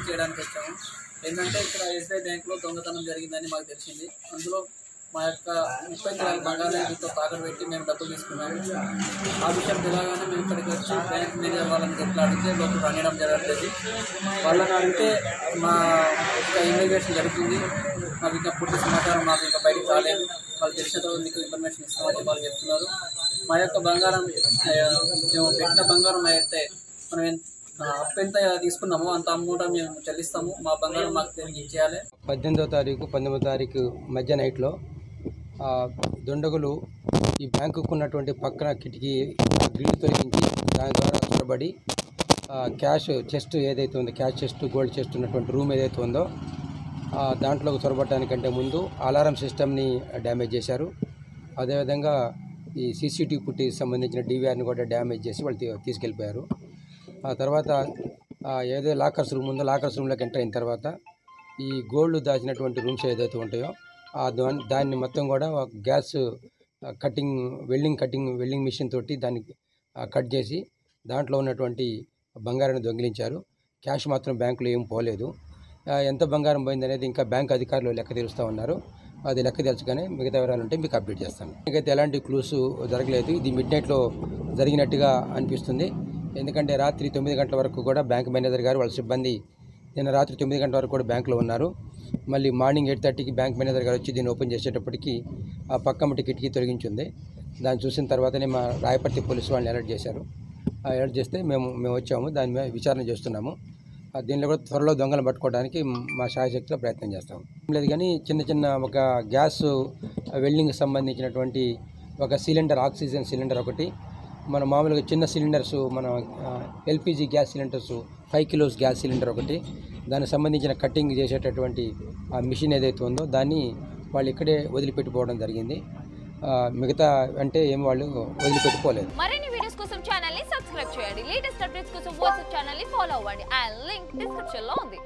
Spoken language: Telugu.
ఎంక్వైరీ చేయడానికి వచ్చాము. ఏంటంటే ఇక్కడ ఎస్బీఐ బ్యాంకులో దొంగతనం జరిగిందని మాకు తెలిసింది. అందులో మా యొక్క 30 తులాల బంగారాలతో తాకట్టు పెట్టి మేము డబ్బులు తీసుకున్నాము. ఆ విషయం తెలియగానే మేము ఇక్కడికి వచ్చి బ్యాంక్ మేనేజర్ వాళ్ళని ఎట్లా అడిగితే లోపల రానియడం జరగలేదు. వాళ్ళని అడిగితే మా యొక్క ఇన్వెస్టిగేషన్ జరుగుతుంది, మాకు ఇంకా పూర్తి సమాచారం మాకు ఇంకా బయటకు రాలేదు, వాళ్ళు తెలిసిన తర్వాత మీకు ఇన్ఫర్మేషన్ ఇస్తామని వాళ్ళు చెప్తున్నారు. మా యొక్క బంగారం మేము పెట్టిన బంగారం అయితే మనం అప్పు ఎంత తీసుకున్నామో అంత అమౌంట్ మేము చెల్లిస్తాము, మా బంగారం మాకు తిరిగి ఇచ్చేయాలి. 18వ తారీఖు 19వ తారీఖు మధ్య నైట్లో దుండగులు ఈ బ్యాంకుకు ఉన్నటువంటి పక్కన కిటికీ గ్రిల్ తొలగించి దాని ద్వారా చొరబడి క్యాష్ చెస్ట్ ఏదైతే ఉందో, క్యాష్ చెస్ట్ గోల్డ్ చెస్ట్ ఉన్నటువంటి రూమ్ ఏదైతే ఉందో దాంట్లోకి చొరబడటానికంటే ముందు అలారం సిస్టమ్ని డ్యామేజ్ చేశారు. అదేవిధంగా ఈ సీసీటీవీ ఫుటేజ్ సంబంధించిన డీవీఆర్ని కూడా డ్యామేజ్ చేసి వాళ్ళు తీసుకెళ్ళిపోయారు. ఆ తర్వాత ఏదో లాకర్స్ రూమ్ ఉందో లాకర్స్ రూమ్లోకి ఎంటర్ అయిన తర్వాత ఈ గోల్డ్ దాచినటువంటి రూమ్స్ ఏదైతే ఉంటాయో దాన్ని మొత్తం కూడా గ్యాస్ వెల్డింగ్ మిషన్ తోటి దాన్ని కట్ చేసి దాంట్లో ఉన్నటువంటి బంగారాన్ని దొంగిలించారు. క్యాష్ మాత్రం బ్యాంకులో ఏం పోలేదు. ఎంత బంగారం పోయింది అనేది ఇంకా బ్యాంక్ అధికారులు లెక్క తీరుస్తూ ఉన్నారు. అది లెక్క తెలుసుకొని మిగతా వివరాలు ఉంటే మీకు అప్డేట్ చేస్తాను. ఇంకైతే ఎలాంటి క్లూస్ జరగలేదు. ఇది మిడ్ నైట్లో జరిగినట్టుగా అనిపిస్తుంది. ఎందుకంటే రాత్రి 9 గంటల వరకు కూడా బ్యాంక్ మేనేజర్ గారు వాళ్ళ సిబ్బంది నిన్న రాత్రి 9 గంటల వరకు కూడా బ్యాంకులో ఉన్నారు. మళ్ళీ మార్నింగ్ 8:30కి బ్యాంక్ మేనేజర్ గారు వచ్చి దీన్ని ఓపెన్ చేసేటప్పటికి ఆ పక్కమటి కిటికీ తొలగించింది. దాన్ని చూసిన తర్వాతనే మా రాయపర్తి పోలీసు వాళ్ళని అలర్ట్ చేశారు. అలర్ట్ చేస్తే మేము వచ్చాము, దాని మీద విచారణ చేస్తున్నాము. దీనిలో కూడా త్వరలో దొంగలను పట్టుకోవడానికి మా శాయశక్తిలో ప్రయత్నం చేస్తాము. లేదు కానీ చిన్న ఒక గ్యాస్ వెల్డింగ్కి సంబంధించినటువంటి ఒక సిలిండర్, ఆక్సిజన్ సిలిండర్ ఒకటి, మన మామూలుగా చిన్న సిలిండర్స్, మన LPG gas cylinders 5 kilos gas cylinder ఒకటి, దానికి సంబంధించిన కటింగ్ చేసేటటువంటి ఆ మిషన్ ఏదైతే ఉందో దాన్ని వాళ్ళు ఇక్కడే వదిలిపెట్టిపోవడం జరిగింది. మిగతా అంటే ఏం వాళ్ళు వదిలిపెట్టుకోలేదు. మరిన్ని వీడియోస్ కోసం ఛానల్ ని సబ్స్క్రైబ్ చేయండి. లేటెస్ట్ అప్డేట్స్ కోసం వాట్సాప్ ఛానల్ ని ఫాలో అవ్వండి. ఆ లింక్ డిస్క్రిప్షన్ లో ఉంది.